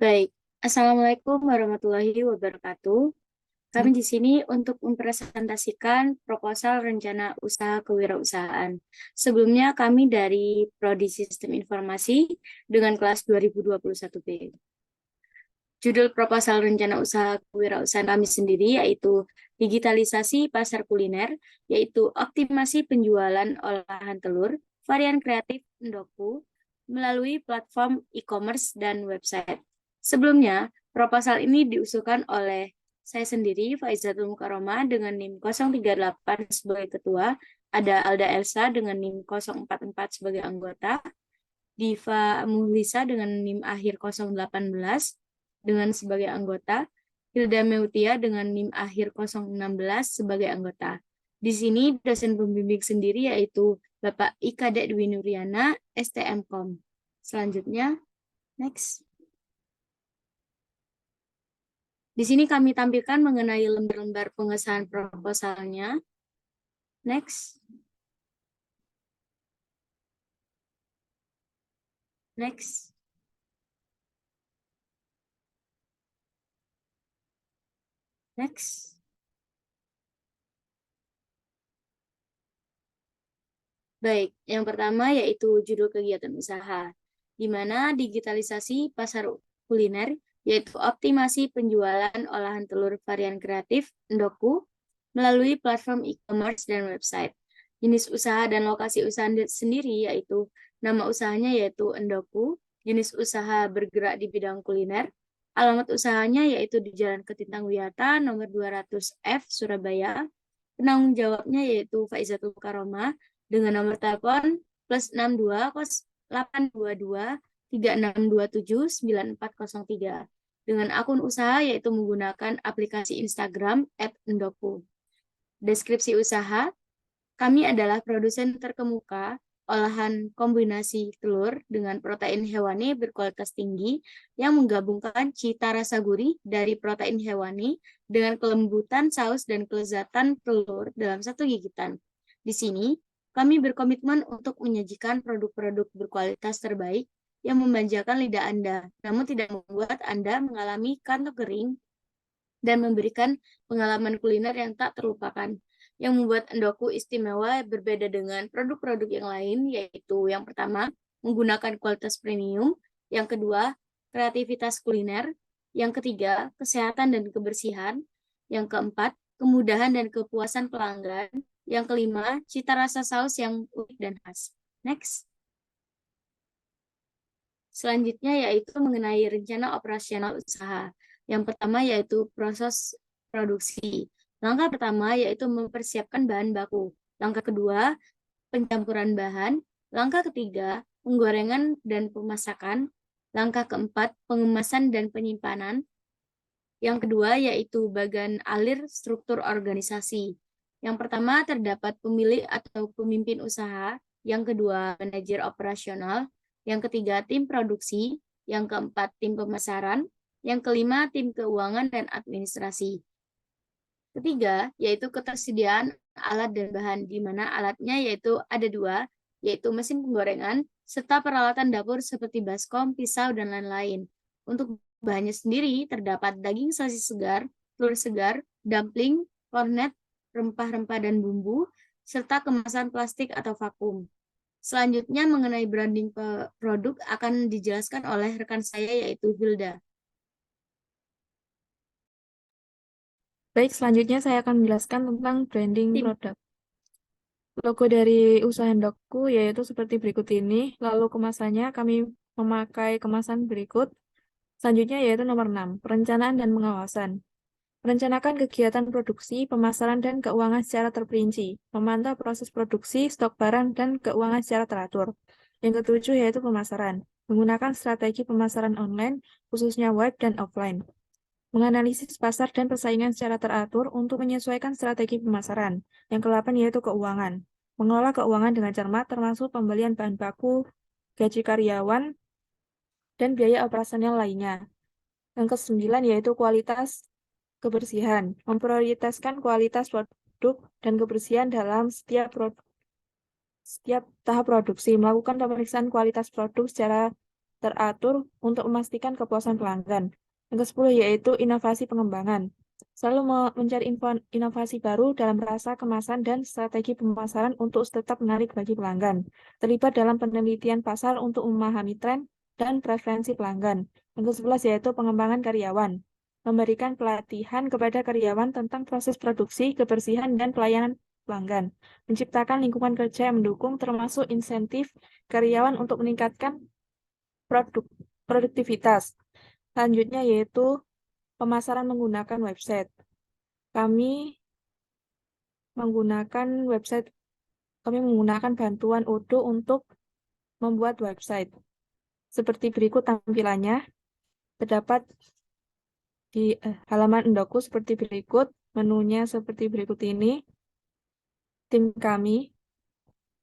Baik, Assalamualaikum warahmatullahi wabarakatuh. Kami di sini untuk mempresentasikan proposal rencana usaha kewirausahaan. Sebelumnya kami dari Prodi Sistem Informasi dengan kelas 2021B. Judul proposal rencana usaha kewirausahaan kami sendiri yaitu digitalisasi pasar kuliner, yaitu optimasi penjualan olahan telur, varian kreatif Endoku, melalui platform e-commerce dan website. Sebelumnya, proposal ini diusulkan oleh saya sendiri, Faizatul Mukaroma, dengan NIM 038 sebagai ketua, ada Alda Elsa dengan NIM 044 sebagai anggota, Diva Muhlisa dengan NIM akhir 018 dengan sebagai anggota, Hilda Meutia dengan NIM akhir 016 sebagai anggota. Di sini dosen pembimbing sendiri yaitu Bapak Ika Dwi Nuriana, STMkom. Selanjutnya, next. Di sini kami tampilkan mengenai lembar-lembar pengesahan proposalnya. Next. Next. Next. Baik, yang pertama yaitu judul kegiatan usaha, di mana digitalisasi pasar kuliner, yaitu optimasi penjualan olahan telur varian kreatif Endoku melalui platform e-commerce dan website. Jenis usaha dan lokasi usaha sendiri yaitu nama usahanya yaitu Endoku, jenis usaha bergerak di bidang kuliner, alamat usahanya yaitu di Jalan Ketintang Wiyata nomor 200F Surabaya, penanggung jawabnya yaitu Faizatul Karoma dengan nomor telepon plus 62 822 3627 9403 dengan akun usaha yaitu menggunakan aplikasi Instagram @endoku. Deskripsi usaha, kami adalah produsen terkemuka olahan kombinasi telur dengan protein hewani berkualitas tinggi yang menggabungkan cita rasa gurih dari protein hewani dengan kelembutan saus dan kelezatan telur dalam satu gigitan. Di sini, kami berkomitmen untuk menyajikan produk-produk berkualitas terbaik yang memanjakan lidah Anda, namun tidak membuat Anda mengalami kantong kering dan memberikan pengalaman kuliner yang tak terlupakan. Yang membuat Endoku istimewa berbeda dengan produk-produk yang lain, yaitu yang pertama, menggunakan kualitas premium, yang kedua, kreativitas kuliner, yang ketiga, kesehatan dan kebersihan, yang keempat, kemudahan dan kepuasan pelanggan, yang kelima, cita rasa saus yang unik dan khas. Next. Selanjutnya yaitu mengenai rencana operasional usaha. Yang pertama yaitu proses produksi. Langkah pertama yaitu mempersiapkan bahan baku. Langkah kedua, pencampuran bahan. Langkah ketiga, penggorengan dan pemasakan. Langkah keempat, pengemasan dan penyimpanan. Yang kedua yaitu bagian alir struktur organisasi. Yang pertama terdapat pemilik atau pemimpin usaha. Yang kedua, manajer operasional. Yang ketiga, tim produksi. Yang keempat, tim pemasaran. Yang kelima, tim keuangan dan administrasi. Ketiga, yaitu ketersediaan alat dan bahan, di mana alatnya yaitu ada dua, yaitu mesin penggorengan, serta peralatan dapur seperti baskom, pisau, dan lain-lain. Untuk bahannya sendiri, terdapat daging sosis segar, telur segar, dumpling, kornet, rempah-rempah, dan bumbu, serta kemasan plastik atau vakum. Selanjutnya mengenai branding produk akan dijelaskan oleh rekan saya yaitu Hilda. Baik, selanjutnya saya akan menjelaskan tentang branding produk. Logo dari usaha Endoku yaitu seperti berikut ini. Lalu kemasannya kami memakai kemasan berikut. Selanjutnya yaitu nomor 6, perencanaan dan pengawasan. Merencanakan kegiatan produksi, pemasaran, dan keuangan secara terperinci. Memantau proses produksi, stok barang, dan keuangan secara teratur. Yang ketujuh yaitu pemasaran. Menggunakan strategi pemasaran online, khususnya web dan offline. Menganalisis pasar dan persaingan secara teratur untuk menyesuaikan strategi pemasaran. Yang ke-8 yaitu keuangan. Mengelola keuangan dengan cermat termasuk pembelian bahan baku, gaji karyawan, dan biaya operasional lainnya. Yang ke-9 yaitu kualitas kebersihan. Memprioritaskan kualitas produk dan kebersihan dalam setiap tahap produksi. Melakukan pemeriksaan kualitas produk secara teratur untuk memastikan kepuasan pelanggan. Yang ke-10 yaitu inovasi pengembangan. Selalu mencari inovasi baru dalam rasa kemasan dan strategi pemasaran untuk tetap menarik bagi pelanggan. Terlibat dalam penelitian pasar untuk memahami tren dan preferensi pelanggan. Yang ke-11 yaitu pengembangan karyawan. Memberikan pelatihan kepada karyawan tentang proses produksi, kebersihan, dan pelayanan pelanggan. Menciptakan lingkungan kerja yang mendukung termasuk insentif karyawan untuk meningkatkan produktivitas. Selanjutnya yaitu pemasaran menggunakan website. Kami menggunakan bantuan Odoo untuk membuat website. Seperti berikut tampilannya. Terdapat di halaman Endoku seperti berikut, menunya seperti berikut ini. Tim kami,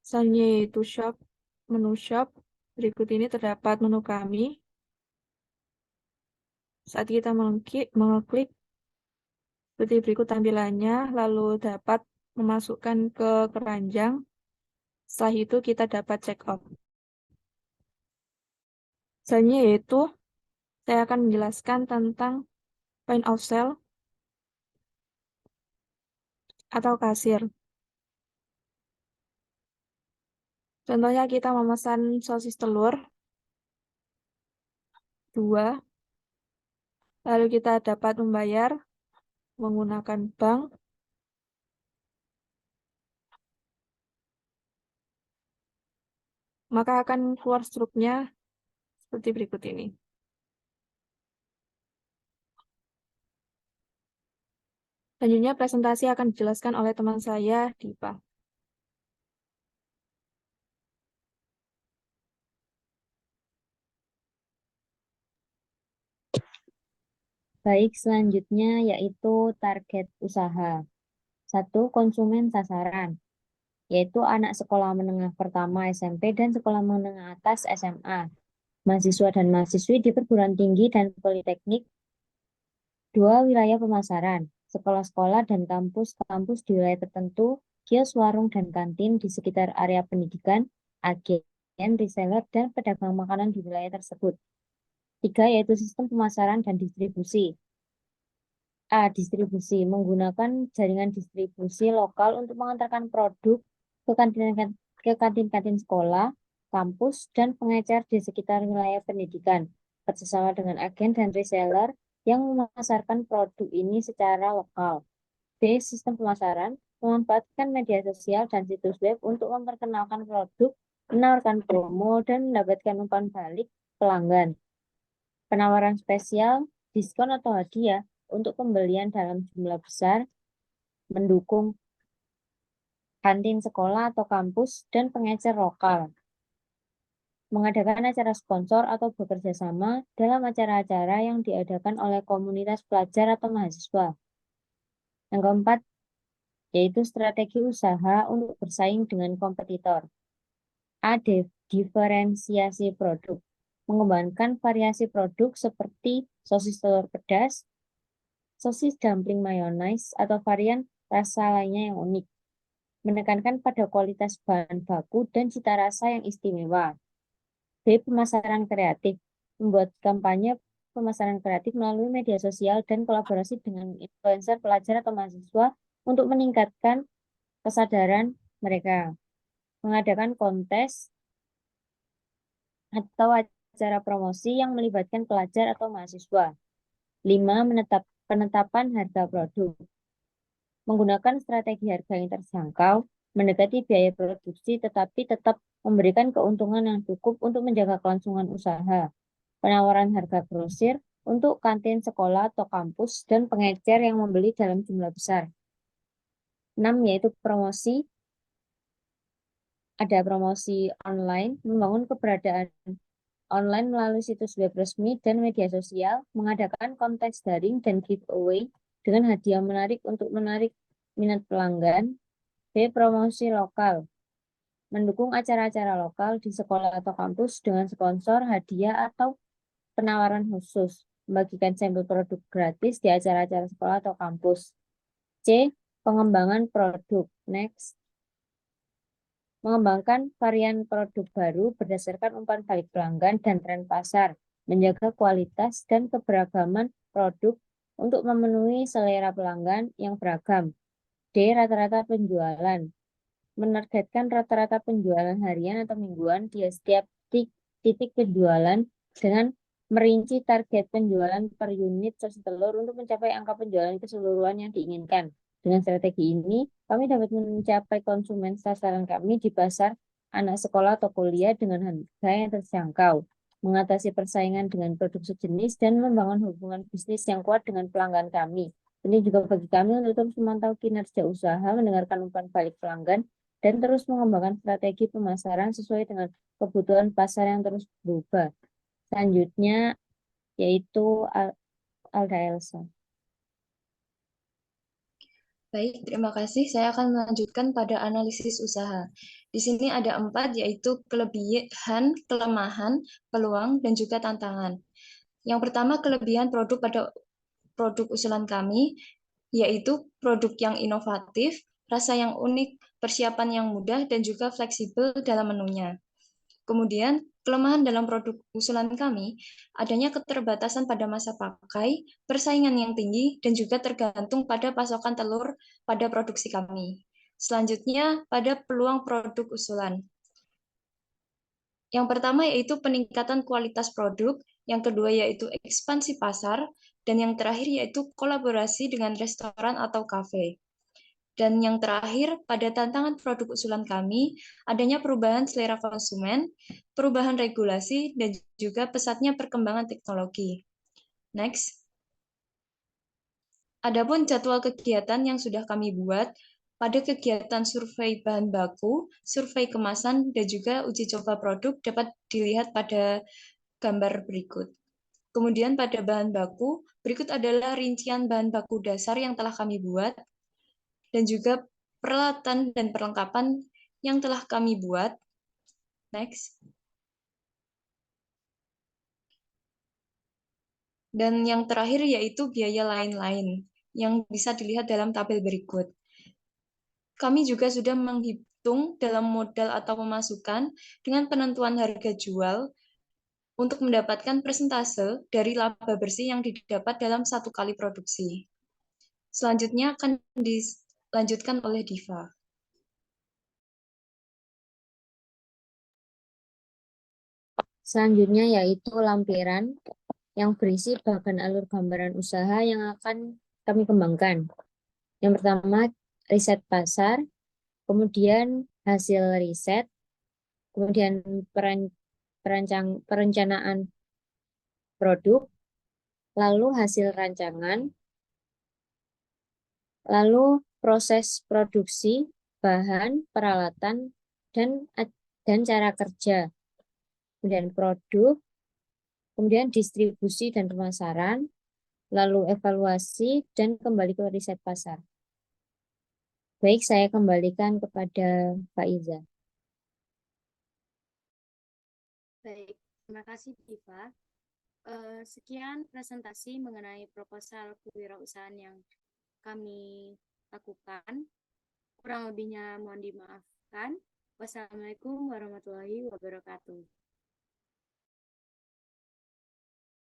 selanjutnya yaitu shop, menu shop. Berikut ini terdapat menu kami. Saat kita mengklik seperti berikut tampilannya, lalu dapat memasukkan ke keranjang. Setelah itu kita dapat check out. Selanjutnya yaitu saya akan menjelaskan tentang point of sale atau kasir. Contohnya kita memesan sosis telur 2, lalu kita dapat membayar menggunakan bank. Maka akan keluar struknya seperti berikut ini. Selanjutnya presentasi akan dijelaskan oleh teman saya, Dipa. Baik, selanjutnya yaitu target usaha. 1. Konsumen sasaran, yaitu anak sekolah menengah pertama SMP dan sekolah menengah atas SMA, mahasiswa dan mahasiswi di perguruan tinggi dan politeknik. 2. Wilayah pemasaran, sekolah-sekolah dan kampus-kampus di wilayah tertentu, kios, warung, dan kantin di sekitar area pendidikan, agen, reseller, dan pedagang makanan di wilayah tersebut. 3. Yaitu sistem pemasaran dan distribusi. A. Distribusi, menggunakan jaringan distribusi lokal untuk mengantarkan produk ke kantin-kantin sekolah, kampus, dan pengecer di sekitar wilayah pendidikan, bersama dengan agen dan reseller yang memasarkan produk ini secara lokal. B. Sistem pemasaran, memanfaatkan media sosial dan situs web untuk memperkenalkan produk, menawarkan promo, dan mendapatkan umpan balik pelanggan. Penawaran spesial, diskon atau hadiah untuk pembelian dalam jumlah besar, mendukung kantin sekolah atau kampus, dan pengecer lokal. Mengadakan acara sponsor atau bekerja sama dalam acara-acara yang diadakan oleh komunitas pelajar atau mahasiswa. Yang keempat, yaitu strategi usaha untuk bersaing dengan kompetitor. A. Diferensiasi produk, mengembangkan variasi produk seperti sosis telur pedas, sosis dumpling mayonnaise, atau varian rasa lainnya yang unik. Menekankan pada kualitas bahan baku dan cita rasa yang istimewa. B. Pemasaran kreatif, membuat kampanye pemasaran kreatif melalui media sosial dan kolaborasi dengan influencer pelajar atau mahasiswa untuk meningkatkan kesadaran mereka. Mengadakan kontes atau acara promosi yang melibatkan pelajar atau mahasiswa. 5. Penetapan harga produk. Menggunakan strategi harga yang terjangkau, mendekati biaya produksi tetapi tetap memberikan keuntungan yang cukup untuk menjaga kelangsungan usaha. Penawaran harga grosir untuk kantin sekolah atau kampus dan pengecer yang membeli dalam jumlah besar. 6. Yaitu promosi. Ada promosi online, membangun keberadaan online melalui situs web resmi dan media sosial, mengadakan kontes daring dan giveaway dengan hadiah menarik untuk menarik minat pelanggan. B. Promosi lokal, mendukung acara-acara lokal di sekolah atau kampus dengan sponsor, hadiah, atau penawaran khusus, membagikan sampel produk gratis di acara-acara sekolah atau kampus. C. Pengembangan produk. Next. Mengembangkan varian produk baru berdasarkan umpan balik pelanggan dan tren pasar, menjaga kualitas dan keberagaman produk untuk memenuhi selera pelanggan yang beragam. D. Rata-rata penjualan. Menargetkan rata-rata penjualan harian atau mingguan di setiap titik penjualan dengan merinci target penjualan per unit saus telur untuk mencapai angka penjualan keseluruhan yang diinginkan. Dengan strategi ini, kami dapat mencapai konsumen sasaran kami di pasar anak sekolah atau kuliah dengan harga yang terjangkau, mengatasi persaingan dengan produk sejenis, dan membangun hubungan bisnis yang kuat dengan pelanggan kami. Ini juga bagi kami untuk terus memantau kinerja usaha, mendengarkan umpan balik pelanggan, dan terus mengembangkan strategi pemasaran sesuai dengan kebutuhan pasar yang terus berubah. Selanjutnya yaitu Alda Elsa. Baik, terima kasih. Saya akan melanjutkan pada analisis usaha. Di sini ada 4, yaitu kelebihan, kelemahan, peluang, dan juga tantangan. Yang pertama, kelebihan produk pada produk usulan kami, yaitu produk yang inovatif, rasa yang unik, persiapan yang mudah, dan juga fleksibel dalam menunya. Kemudian, kelemahan dalam produk usulan kami, adanya keterbatasan pada masa pakai, persaingan yang tinggi, dan juga tergantung pada pasokan telur pada produksi kami. Selanjutnya, pada peluang produk usulan. Yang pertama yaitu peningkatan kualitas produk, yang kedua yaitu ekspansi pasar, dan yang terakhir yaitu kolaborasi dengan restoran atau kafe. Dan yang terakhir, pada tantangan produk usulan kami, adanya perubahan selera konsumen, perubahan regulasi, dan juga pesatnya perkembangan teknologi. Next. Adapun jadwal kegiatan yang sudah kami buat, pada kegiatan survei bahan baku, survei kemasan, dan juga uji coba produk dapat dilihat pada gambar berikut. Kemudian pada bahan baku, berikut adalah rincian bahan baku dasar yang telah kami buat, dan juga peralatan dan perlengkapan yang telah kami buat. Next. Dan yang terakhir yaitu biaya lain-lain yang bisa dilihat dalam tabel berikut. Kami juga sudah menghitung dalam modal atau pemasukan dengan penentuan harga jual untuk mendapatkan persentase dari laba bersih yang didapat dalam 1 kali produksi. Selanjutnya akan dilanjutkan oleh Diva. Selanjutnya yaitu lampiran yang berisi bagan alur gambaran usaha yang akan kami kembangkan. Yang pertama, riset pasar, kemudian hasil riset, kemudian perencanaan produk, lalu hasil rancangan, lalu proses produksi, bahan, peralatan, dan cara kerja. Kemudian produk, kemudian distribusi dan pemasaran, lalu evaluasi, dan kembali ke riset pasar. Baik, saya kembalikan kepada Pak Iza. Baik, terima kasih Diva. Sekian presentasi mengenai proposal kewirausahaan yang kami lakukan. Kurang lebihnya mohon dimaafkan. Wassalamualaikum warahmatullahi wabarakatuh.